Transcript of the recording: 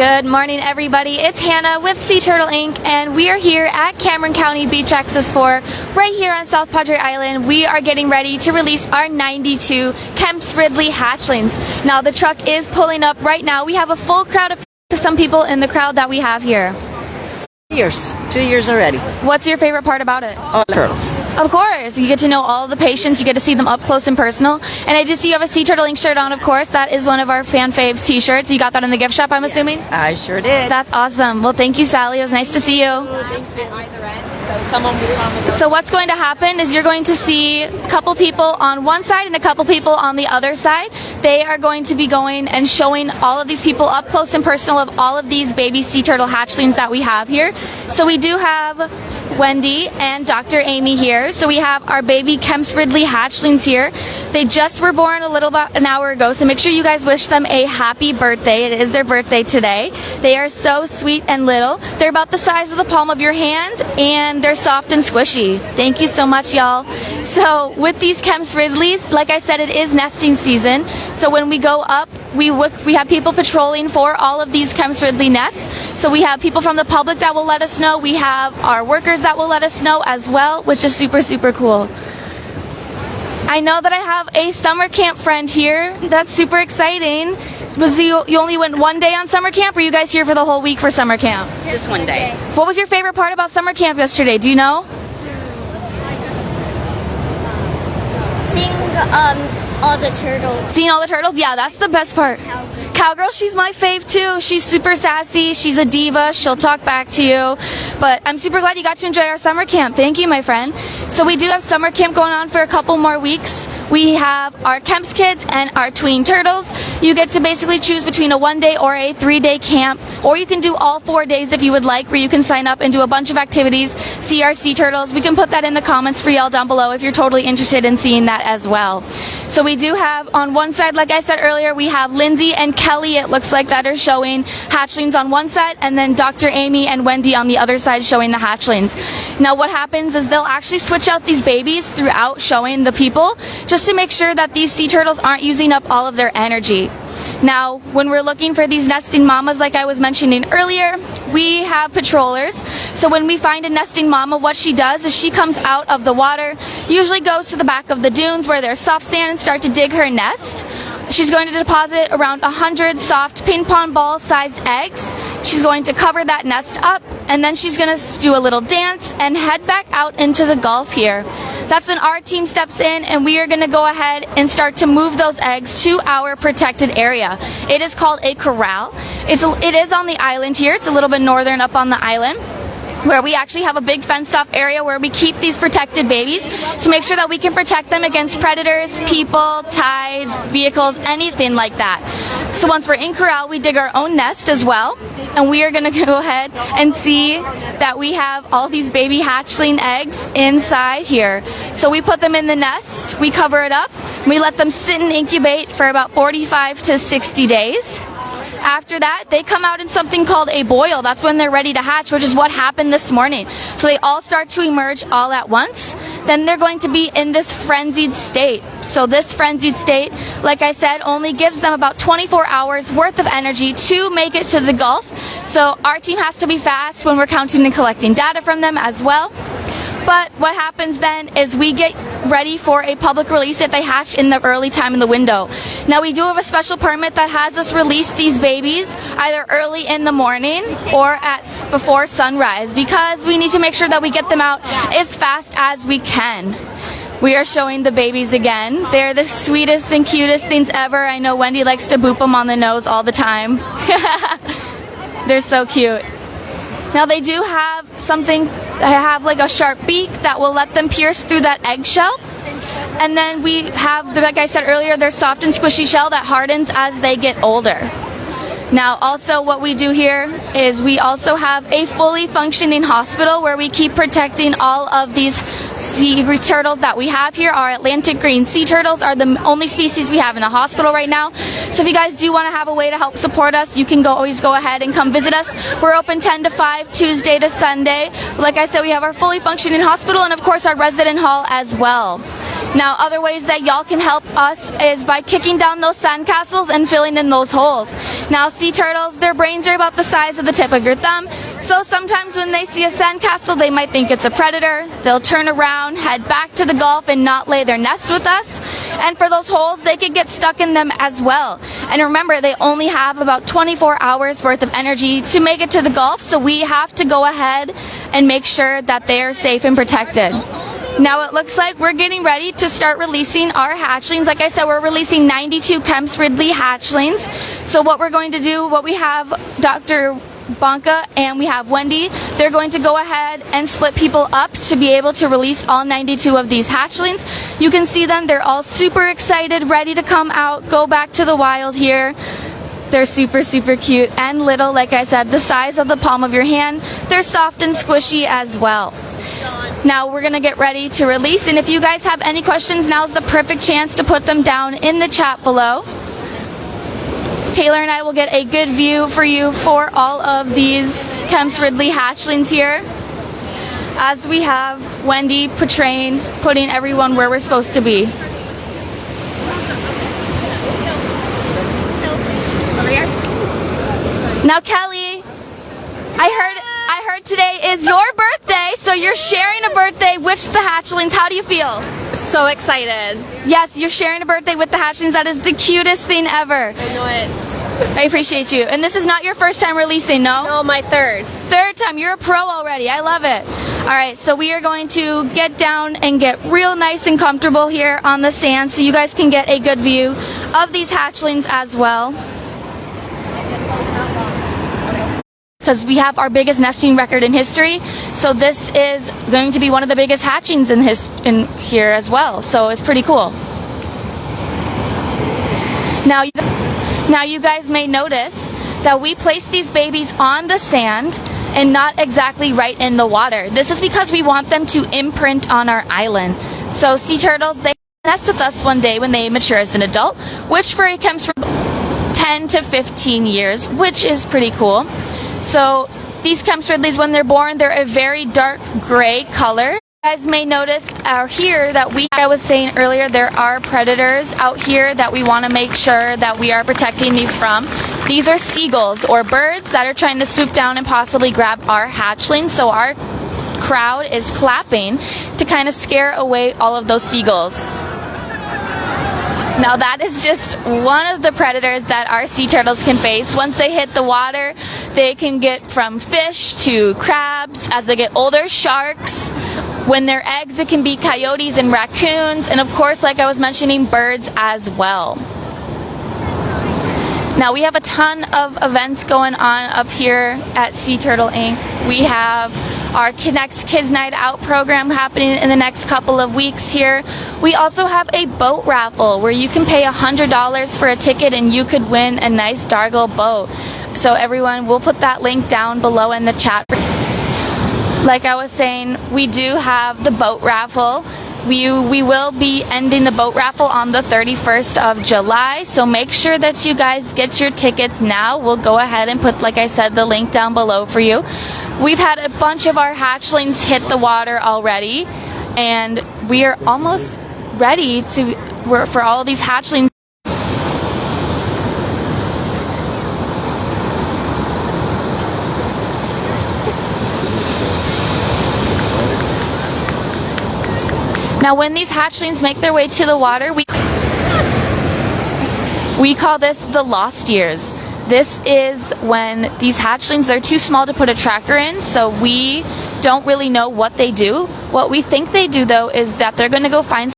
Good morning, everybody. It's Hannah with Sea Turtle Inc., and we are here at Cameron County Beach Access 4, right here on South Padre Island. We are getting ready to release our 92 Kemp's Ridley hatchlings. Now, the truck is pulling up right now. We have a full crowd of some people in the crowd that we have here. 2 years already. What's your favorite part about it? All turtles. Of course, you get to know all of the patients, you get to see them up close and personal. And I just see you have a Sea Turtle Inc. shirt on, of course. That is one of our fan faves t-shirts. You got that in the gift shop, I'm assuming? I sure did. That's awesome. Well, thank you, Sally. It was nice to see you. So what's going to happen is you're going to see a couple people on one side and a couple people on the other side. They are going to be going and showing all of these people up close and personal of all of these baby sea turtle hatchlings that we have here. So we do have Wendy and Dr. Amy here. So we have our baby Kemp's Ridley hatchlings here. They just were born a little about an hour ago, so make sure you guys wish them a happy birthday. It is their birthday today. They are so sweet and little. They're about the size of the palm of your hand, and they're soft and squishy. Thank you so much, y'all. So with these Kemp's Ridleys, like I said, it is nesting season. So when we go up, we have people patrolling for all of these Kemp's Ridley nests. So we have people from the public that will let us know. We have our workers that will let us know as well, which is super, super cool. I know that I have a summer camp friend here. That's super exciting. You only went one day on summer camp, or are you guys here for the whole week for summer camp? Just one day. What was your favorite part about summer camp yesterday? Do you know? Seeing all the turtles. Seeing all the turtles? Yeah, that's the best part. Cowgirl, she's my fave too. She's super sassy. She's a diva. She'll talk back to you. But I'm super glad you got to enjoy our summer camp. Thank you, my friend. So we do have summer camp going on for a couple more weeks. We have our Kemp's kids and our tween turtles. You get to basically choose between a 1-day or a 3-day camp, or you can do all 4 days if you would like, where you can sign up and do a bunch of activities, see our sea turtles. We can put that in the comments for y'all down below if you're totally interested in seeing that as well. So we do have on one side, like I said earlier, we have Lindsay and Kelly, it looks like, that are showing hatchlings on one side, and then Dr. Amy and Wendy on the other side showing the hatchlings. Now what happens is they'll actually switch out these babies throughout showing the people, just to make sure that these sea turtles aren't using up all of their energy. Now, when we're looking for these nesting mamas, like I was mentioning earlier, we have patrollers. So when we find a nesting mama, what she does is she comes out of the water, usually goes to the back of the dunes where there's soft sand, and start to dig her nest. She's going to deposit around 100 soft ping pong ball sized eggs. She's going to cover that nest up, and then she's going to do a little dance and head back out into the Gulf here. That's when our team steps in, and we are going to go ahead and start to move those eggs to our protected area. It is called a corral. It is on the island here. It's a little bit northern up on the island, where we actually have a big fenced off area where we keep these protected babies to make sure that we can protect them against predators, people, tides, vehicles, anything like that. So once we're in corral, we dig our own nest as well, and we are going to go ahead and see that we have all these baby hatchling eggs inside here. So we put them in the nest, we cover it up, we let them sit and incubate for about 45 to 60 days. After that, they come out in something called a boil. That's when they're ready to hatch, which is what happened this morning. So they all start to emerge all at once. Then they're going to be in this frenzied state. So this frenzied state, like I said, only gives them about 24 hours worth of energy to make it to the Gulf. So our team has to be fast when we're counting and collecting data from them as well. But what happens then is we get ready for a public release if they hatch in the early time in the window. Now we do have a special permit that has us release these babies either early in the morning or before sunrise, because we need to make sure that we get them out as fast as we can. We are showing the babies again. They're the sweetest and cutest things ever. I know Wendy likes to boop them on the nose all the time. They're so cute. Now they do have like a sharp beak that will let them pierce through that eggshell. And then we have, like I said earlier, their soft and squishy shell that hardens as they get older. Now also what we do here is we also have a fully functioning hospital where we keep protecting all of these sea turtles that we have here. Our Atlantic green sea turtles are the only species we have in the hospital right now. So if you guys do want to have a way to help support us, you can always go ahead and come visit us. We're open 10 to 5, Tuesday to Sunday. Like I said, we have our fully functioning hospital and of course our resident hall as well. Now, other ways that y'all can help us is by kicking down those sandcastles and filling in those holes. Now, sea turtles, their brains are about the size of the tip of your thumb, so sometimes when they see a sandcastle, they might think it's a predator. They'll turn around, head back to the Gulf, and not lay their nest with us. And for those holes, they could get stuck in them as well. And remember, they only have about 24 hours worth of energy to make it to the Gulf, so we have to go ahead and make sure that they are safe and protected. Now it looks like we're getting ready to start releasing our hatchlings. Like I said, we're releasing 92 Kemp's Ridley hatchlings. So what we're going to do, we have Dr. Bonka and we have Wendy. They're going to go ahead and split people up to be able to release all 92 of these hatchlings. You can see them. They're all super excited, ready to come out, go back to the wild here. They're super, super cute and little, like I said, the size of the palm of your hand. They're soft and squishy as well. Now we're going to get ready to release, and if you guys have any questions, now's the perfect chance to put them down in the chat below. Taylor and I will get a good view for you for all of these Kemp's Ridley hatchlings here, as we have Wendy putting everyone where we're supposed to be. Now Kelly, I heard today is your birthday, so you're sharing a birthday with the hatchlings. How do you feel? So excited. Yes, you're sharing a birthday with the hatchlings. That is the cutest thing ever. I know it. I appreciate you. And this is not your first time releasing, no? No, my third. Third time. You're a pro already. I love it. All right, so we are going to get down and get real nice and comfortable here on the sand so you guys can get a good view of these hatchlings as well. Because we have our biggest nesting record in history, so this is going to be one of the biggest hatchings in here as well. So it's pretty cool. Now you guys may notice that we place these babies on the sand and not exactly right in the water. This is because we want them to imprint on our island. So sea turtles, they nest with us one day when they mature as an adult, which for a Kemp's 10 to 15 years, which is pretty cool. So these Kemp's Ridleys, when they're born, they're a very dark gray color. You guys may notice out here that I was saying earlier, there are predators out here that we want to make sure that we are protecting these from. These are seagulls or birds that are trying to swoop down and possibly grab our hatchlings. So our crowd is clapping to kind of scare away all of those seagulls. Now that is just one of the predators that our sea turtles can face. Once they hit the water, they can get from fish to crabs. As they get older, sharks. When they're eggs, it can be coyotes and raccoons. And of course, like I was mentioning, birds as well. Now we have a ton of events going on up here at Sea Turtle Inc. We have our Connects Kids Night Out program happening in the next couple of weeks here. We also have a boat raffle where you can pay $100 for a ticket and you could win a nice Dargle boat. So everyone, we'll put that link down below in the chat. Like I was saying, we do have the boat raffle. We will be ending the boat raffle on the 31st of July, so make sure that you guys get your tickets now. We'll go ahead and put, like I said, the link down below for you. We've had a bunch of our hatchlings hit the water already, and we are almost ready for all of these hatchlings. Now when these hatchlings make their way to the water, we call this the lost years. This is when these hatchlings, they're too small to put a tracker in, so we don't really know what they do. What we think they do though is that they're going to go find